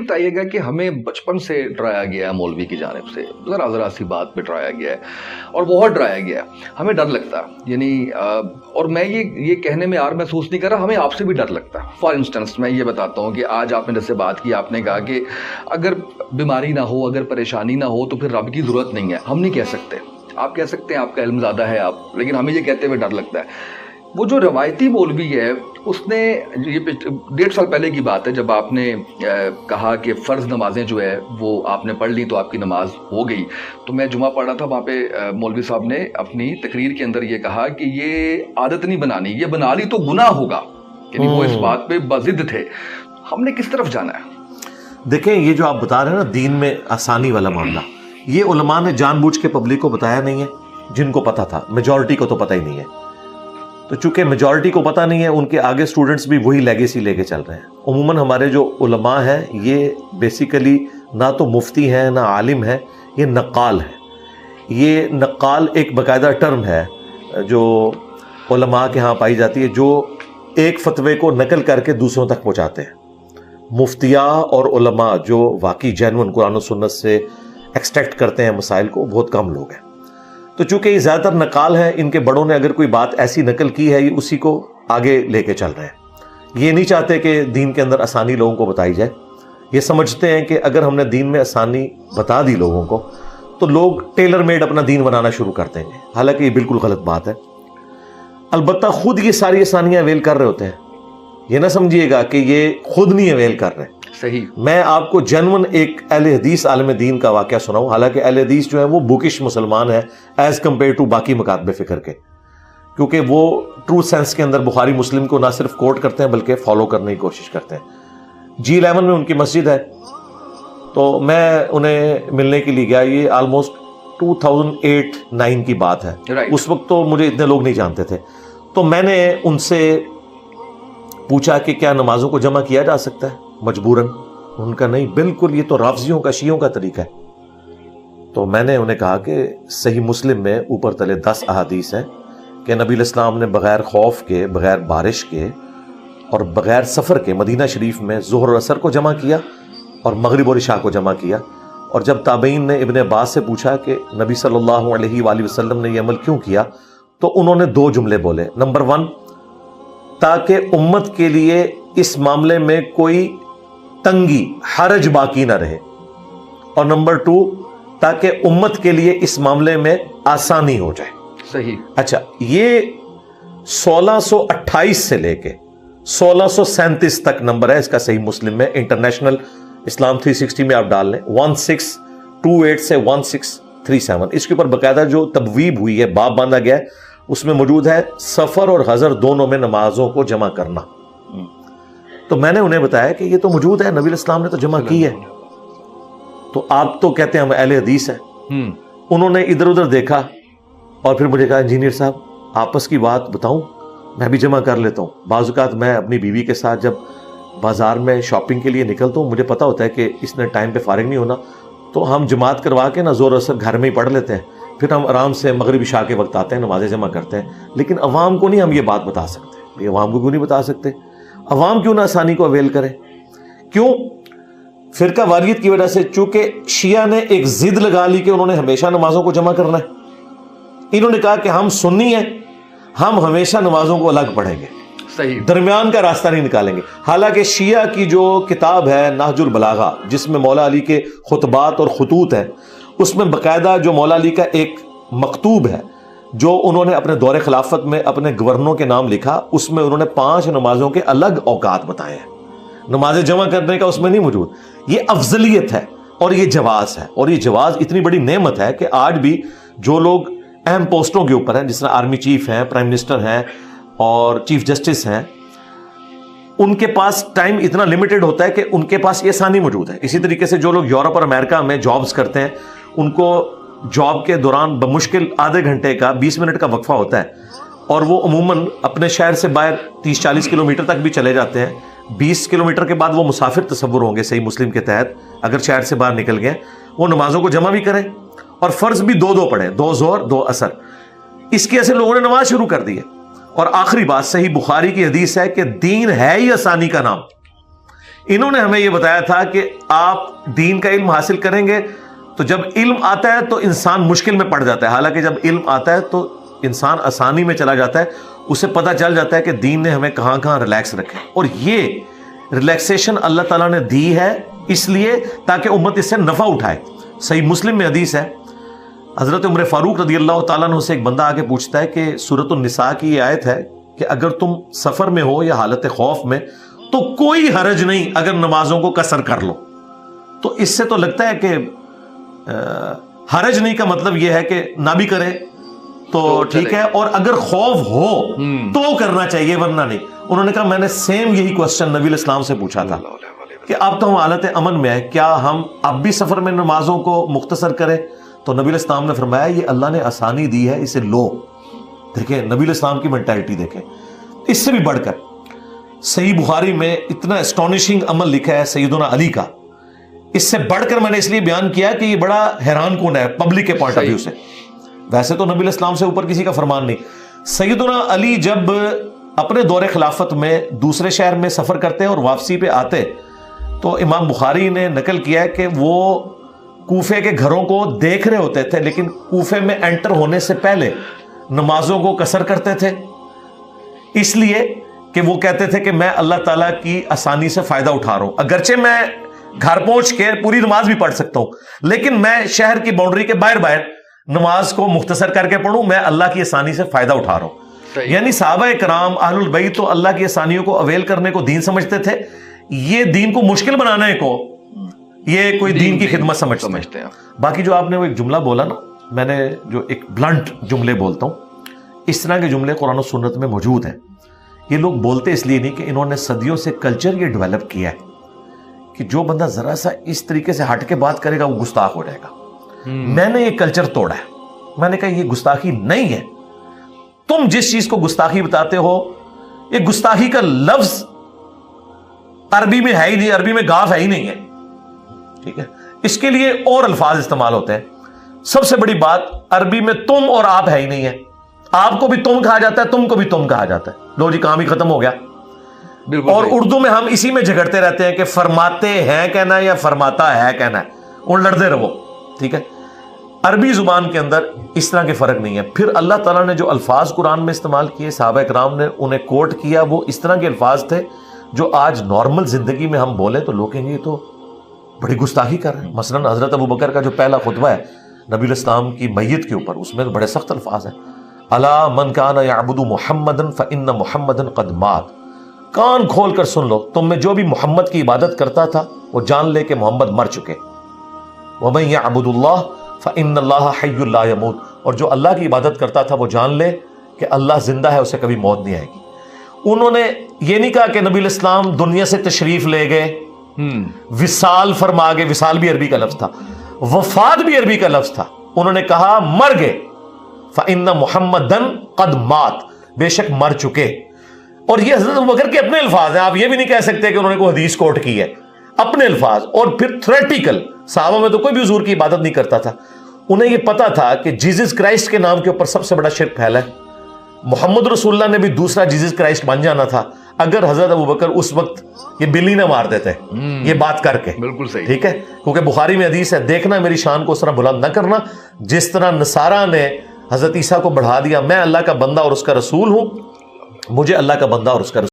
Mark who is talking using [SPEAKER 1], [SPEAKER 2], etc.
[SPEAKER 1] بتائیے گا کہ ہمیں بچپن سے ڈرایا گیا ہے مولوی کی جانب سے، ذرا ذرا سی بات پہ ڈرایا گیا ہے اور بہت ڈرایا گیا ہے، ہمیں ڈر لگتا ہے، یعنی اور میں یہ کہنے میں یار محسوس نہیں کر رہا، ہمیں آپ سے بھی ڈر لگتا ہے۔ فار انسٹنس میں یہ بتاتا ہوں کہ آج آپ نے جیسے بات کی، آپ نے کہا کہ اگر بیماری نہ ہو، اگر پریشانی نہ ہو تو پھر رب کی ضرورت نہیں ہے، ہم نہیں کہہ سکتے، آپ کہہ سکتے ہیں، آپ کا علم زیادہ ہے آپ، لیکن ہمیں یہ کہتے ہوئے ڈر لگتا ہے۔ وہ جو روایتی مولوی ہے اس نے، یہ 1.5 سال پہلے کی بات ہے جب آپ نے کہا کہ فرض نمازیں جو ہے وہ آپ نے پڑھ لی تو آپ کی نماز ہو گئی، تو میں جمعہ پڑھ رہا تھا، وہاں پہ مولوی صاحب نے اپنی تقریر کے اندر یہ کہا کہ یہ عادت نہیں بنانی، یہ بنا لی تو گناہ ہوگا، یعنی وہ اس بات پہ بضد تھے۔ ہم نے کس طرف جانا ہے؟
[SPEAKER 2] دیکھیں یہ جو آپ بتا رہے ہیں نا دین میں آسانی والا معاملہ، یہ علماء نے جان بوجھ کے پبلک کو بتایا نہیں ہے، جن کو پتا تھا، میجورٹی کو تو پتہ ہی نہیں ہے، تو چونکہ میجورٹی کو پتہ نہیں ہے ان کے آگے سٹوڈنٹس بھی وہی لیگیسی لے کے چل رہے ہیں۔ عموماً ہمارے جو علماء ہیں یہ بیسیکلی نہ تو مفتی ہیں نہ عالم ہیں، یہ نقال ہیں۔ یہ نقال ایک باقاعدہ ٹرم ہے جو علماء کے ہاں پائی جاتی ہے، جو ایک فتوے کو نقل کر کے دوسروں تک پہنچاتے ہیں۔ مفتیاء اور علماء جو واقعی جینون قرآن و سنت سے ایکسٹریکٹ کرتے ہیں مسائل کو، بہت کم لوگ ہیں۔ تو چونکہ یہ زیادہ تر نقال ہیں، ان کے بڑوں نے اگر کوئی بات ایسی نقل کی ہے، یہ اسی کو آگے لے کے چل رہے ہیں۔ یہ نہیں چاہتے کہ دین کے اندر آسانی لوگوں کو بتائی جائے، یہ سمجھتے ہیں کہ اگر ہم نے دین میں آسانی بتا دی لوگوں کو تو لوگ ٹیلر میڈ اپنا دین بنانا شروع کر دیں گے، حالانکہ یہ بالکل غلط بات ہے۔ البتہ خود یہ ساری آسانیاں اویل کر رہے ہوتے ہیں، یہ نہ سمجھیے گا کہ یہ خود نہیں اویل کر رہے۔
[SPEAKER 1] صحیح۔
[SPEAKER 2] میں آپ کو جنون ایک اہل حدیث عالم دین کا واقعہ سناؤں، حالانکہ اہل حدیث جو ہے وہ بوکش مسلمان ہے ایز کمپیئر ٹو باقی مکاتب فکر کے، کیونکہ وہ ٹرو سینس کے اندر بخاری مسلم کو نہ صرف کوٹ کرتے ہیں بلکہ فالو کرنے کی کوشش کرتے ہیں۔ G11 میں ان کی مسجد ہے، تو میں انہیں ملنے کے لیے گیا، یہ آلموسٹ 2008-9 کی بات ہے، اس وقت تو مجھے اتنے لوگ نہیں جانتے تھے۔ تو میں نے ان سے پوچھا کہ کیا نمازوں کو جمع کیا جا سکتا ہے مجبوراً؟ ان کا نہیں، بالکل یہ تو رافضیوں کا، شیعوں کا طریقہ ہے۔ تو میں نے انہیں کہا کہ صحیح مسلم میں اوپر تلے 10 احادیث ہیں کہ نبی علیہ السلام نے بغیر خوف کے، بغیر بارش کے اور بغیر سفر کے مدینہ شریف میں ظہر اور عصر کو جمع کیا اور مغرب اور عشاء کو جمع کیا۔ اور جب تابعین نے ابن عباس سے پوچھا کہ نبی صلی اللہ علیہ وآلہ وسلم نے یہ عمل کیوں کیا، تو انہوں نے 2 جملے بولے۔ نمبر 1، تاکہ امت کے لیے اس معاملے میں کوئی تنگی، حرج باقی نہ رہے، اور نمبر 2، تاکہ امت کے لیے اس معاملے میں آسانی ہو جائے۔
[SPEAKER 1] صحیح۔
[SPEAKER 2] اچھا، یہ 1628 سے لے کے 1637 تک نمبر ہے اس کا صحیح مسلم میں، انٹرنیشنل اسلام 360 میں آپ ڈال لیں، 1628 سے 1637، اس کے اوپر باقاعدہ جو تبویب ہوئی ہے، باب باندھا گیا ہے، اس میں موجود ہے سفر اور حضر دونوں میں نمازوں کو جمع کرنا۔ تو میں نے انہیں بتایا کہ یہ تو موجود ہے، نبی علیہ السلام نے تو جمع کی ہے، تو آپ تو کہتے ہیں ہم اہل حدیث ہیں۔ انہوں نے ادھر ادھر دیکھا اور پھر مجھے کہا انجینئر صاحب آپس کی بات بتاؤں، میں بھی جمع کر لیتا ہوں۔ بعض اوقات میں اپنی بیوی کے ساتھ جب بازار میں شاپنگ کے لیے نکلتا ہوں، مجھے پتا ہوتا ہے کہ اس نے ٹائم پہ فارغ نہیں ہونا، تو ہم جماعت کروا کے نا زور اثر گھر میں ہی پڑھ لیتے ہیں، پھر ہم آرام سے مغرب عشاء کے وقت آتے ہیں، نمازیں جمع کرتے ہیں۔ لیکن عوام کو نہیں ہم یہ بات بتا سکتے، یہ عوام کو کیوں نہیں بتا سکتے؟ عوام کیوں نہ آسانی کو اویل کرے؟ کیوں؟ فرقہ واریت کی وجہ سے، چونکہ شیعہ نے ایک ضد لگا لی کہ انہوں نے ہمیشہ نمازوں کو جمع کرنا ہے۔ انہوں نے کہا کہ ہم سنی ہیں، ہم ہمیشہ نمازوں کو الگ پڑھیں گے،
[SPEAKER 1] صحیح،
[SPEAKER 2] درمیان کا راستہ نہیں نکالیں گے۔ حالانکہ شیعہ کی جو کتاب ہے نہج البلاغہ، جس میں مولا علی کے خطبات اور خطوط ہیں، اس میں باقاعدہ جو مولا علی کا ایک مکتوب ہے جو انہوں نے اپنے دور خلافت میں اپنے گورنروں کے نام لکھا، اس میں انہوں نے 5 نمازوں کے الگ اوقات بتائے ہیں، نمازیں جمع کرنے کا اس میں نہیں موجود۔ یہ افضلیت ہے اور یہ جواز ہے، اور یہ جواز اتنی بڑی نعمت ہے کہ آج بھی جو لوگ اہم پوسٹوں کے اوپر ہیں، جس طرح آرمی چیف ہیں، پرائم منسٹر ہیں اور چیف جسٹس ہیں، ان کے پاس ٹائم اتنا لمیٹڈ ہوتا ہے کہ ان کے پاس یہ آسانی موجود ہے۔ اسی طریقے سے جو لوگ یورپ اور امریکہ میں جابز کرتے ہیں، ان کو جاب کے دوران بمشکل آدھے گھنٹے کا 20 منٹ کا وقفہ ہوتا ہے، اور وہ عموماً اپنے شہر سے باہر 30-40 کلومیٹر تک بھی چلے جاتے ہیں۔ 20 کلومیٹر کے بعد وہ مسافر تصور ہوں گے صحیح مسلم کے تحت، اگر شہر سے باہر نکل گئے، وہ نمازوں کو جمع بھی کریں اور فرض بھی 2 پڑھیں، 2 ظہر 2 عصر۔ اس کی ایسے لوگوں نے نماز شروع کر دی ہے۔ اور آخری بات، صحیح بخاری کی حدیث ہے کہ دین ہے ہی آسانی کا نام، انہوں نے ہمیں یہ بتایا تھا کہ آپ دین کا علم حاصل کریں گے تو جب علم آتا ہے تو انسان مشکل میں پڑ جاتا ہے، حالانکہ جب علم آتا ہے تو انسان آسانی میں چلا جاتا ہے، اسے پتہ چل جاتا ہے کہ دین نے ہمیں کہاں کہاں ریلیکس رکھے، اور یہ ریلیکسیشن اللہ تعالیٰ نے دی ہے اس لیے تاکہ امت اس سے نفع اٹھائے۔ صحیح مسلم میں حدیث ہے، حضرت عمر فاروق رضی اللہ تعالیٰ عنہ سے ایک بندہ آگے پوچھتا ہے کہ سورۃ النساء کی یہ آیت ہے کہ اگر تم سفر میں ہو یا حالت خوف میں تو کوئی حرج نہیں اگر نمازوں کو قصر کر لو، تو اس سے تو لگتا ہے کہ حرج نہیں کا مطلب یہ ہے کہ نہ بھی کرے تو ٹھیک ہے، اور اگر خوف ہو تو کرنا چاہیے ورنہ نہیں۔ انہوں نے کہا میں نے سیم یہی کوسچن نبی الاسلام سے پوچھا تھا کہ اب تو ہم حالت امن میں ہے، کیا ہم اب بھی سفر میں نمازوں کو مختصر کریں؟ تو نبی الاسلام نے فرمایا یہ اللہ نے آسانی دی ہے، اسے لو۔ دیکھیں نبی الاسلام کی مینٹیلٹی دیکھیں۔ اس سے بھی بڑھ کر صحیح بخاری میں اتنا اسٹونشنگ عمل لکھا ہے سیدنا علی کا، اس سے بڑھ کر میں نے اس لیے بیان کیا کہ یہ بڑا حیران کن ہے پبلک کے پوائنٹ آف ویو سے۔ ویسے تو نبی الاسلام سے اوپر کسی کا فرمان نہیں۔ سیدنا علی جب اپنے دور خلافت میں دوسرے شہر میں سفر کرتے اور واپسی پہ آتے تو امام بخاری نے نقل کیا ہے کہ وہ کوفے کے گھروں کو دیکھ رہے ہوتے تھے، لیکن کوفے میں انٹر ہونے سے پہلے نمازوں کو قصر کرتے تھے، اس لیے کہ وہ کہتے تھے کہ میں اللہ تعالیٰ کی آسانی سے فائدہ اٹھا رہا ہوں، اگرچہ میں گھر پہنچ کے پوری نماز بھی پڑھ سکتا ہوں لیکن میں شہر کی باؤنڈری کے باہر نماز کو مختصر کر کے پڑھوں، میں اللہ کی آسانی سے فائدہ اٹھا رہا ہوں۔ یعنی صحابہ کرام اہل البیت تو اللہ کی آسانیوں کو اویل کرنے کو دین سمجھتے تھے، یہ دین کو مشکل بنانے کو یہ کوئی دین کی خدمت سمجھتے ہیں۔ باقی جو آپ نے وہ ایک جملہ بولا نا، میں نے جو ایک بلنٹ جملے بولتا ہوں، اس طرح کے جملے قرآن و سنت میں موجود ہیں۔ یہ لوگ بولتے اس لیے نہیں کہ انہوں نے صدیوں سے کلچر یہ ڈیولپ کیا ہے کہ جو بندہ ذرا سا اس طریقے سے ہٹ کے بات کرے گا وہ گستاخ ہو جائے گا۔ میں نے یہ کلچر توڑا ہے، میں نے کہا یہ گستاخی نہیں ہے، تم جس چیز کو گستاخی بتاتے ہو یہ گستاخی کا لفظ عربی میں ہے ہی نہیں، عربی میں گاف ہے ہی نہیں ہے، ٹھیک ہے، اس کے لیے اور الفاظ استعمال ہوتے ہیں۔ سب سے بڑی بات عربی میں تم اور آپ ہے ہی نہیں ہے، آپ کو بھی تم کہا جاتا ہے، تم کو بھی تم کہا جاتا ہے، لو جی کام ہی ختم ہو گیا۔ اور اردو میں ہم اسی میں جھگڑتے رہتے ہیں کہ فرماتے ہیں کہنا ہے یا فرماتا ہے کہنا ہے، اور لڑتے رہو، ٹھیک ہے۔ عربی زبان کے اندر اس طرح کے فرق نہیں ہے۔ پھر اللہ تعالیٰ نے جو الفاظ قرآن میں استعمال کیے، صحابہ کرام نے انہیں کوٹ کیا، وہ اس طرح کے الفاظ تھے جو آج نارمل زندگی میں ہم بولیں تو لوگ کہیں گے یہ تو بڑی گستاخی کر رہے ہیں۔ مثلاً حضرت ابوبکر کا جو پہلا خطبہ ہے نبی الاسلام کی میت کے اوپر، اس میں بڑے سخت الفاظ ہیں، الا من کان یعبد محمدا فان محمدا قد مات، کان کھول کر سن لو، تم میں جو بھی محمد کی عبادت کرتا تھا وہ جان لے کہ محمد مر چکے۔ ومن یعبد اللہ فان اللہ حی لا یموت، اور جو اللہ کی عبادت کرتا تھا وہ جان لے کہ اللہ زندہ ہے، اسے کبھی موت نہیں آئے گی۔ انہوں نے یہ نہیں کہا کہ نبی الاسلام دنیا سے تشریف لے گئے، وصال فرما گئے، وصال بھی عربی کا لفظ تھا، وفات بھی عربی کا لفظ تھا، انہوں نے کہا مر گئے، فإن محمدًا قد مات، بے شک مر چکے۔ اور یہ حضرت ابوبکر کے اپنے الفاظ ہیں، آپ یہ بھی نہیں کہہ سکتے کہ انہوں نے کوئی حدیث کوٹ کی ہے، اپنے الفاظ۔ اور پھر تھریٹیکل، صحابہ میں تو کوئی بھی حضور کی عبادت نہیں کرتا تھا، انہیں یہ پتا تھا کہ جیزس کرائسٹ کے نام کے اوپر سب سے بڑا شرک پھیلا ہے، محمد رسول اللہ نے بھی دوسرا جیزس کرائسٹ بن جانا تھا اگر حضرت ابوبکر اس وقت یہ بلی نہ مار دیتے یہ بات کر کے۔
[SPEAKER 1] بالکل صحیح،
[SPEAKER 2] ٹھیک ہے، کیونکہ بخاری میں حدیث ہے، دیکھنا میری شان کو اس طرح بلند نہ کرنا جس طرح نصارہ نے حضرت عیسیٰ کو بڑھا دیا، میں اللہ کا بندہ اور اس کا رسول ہوں، مجھے اللہ کا بندہ اور اس کا رسول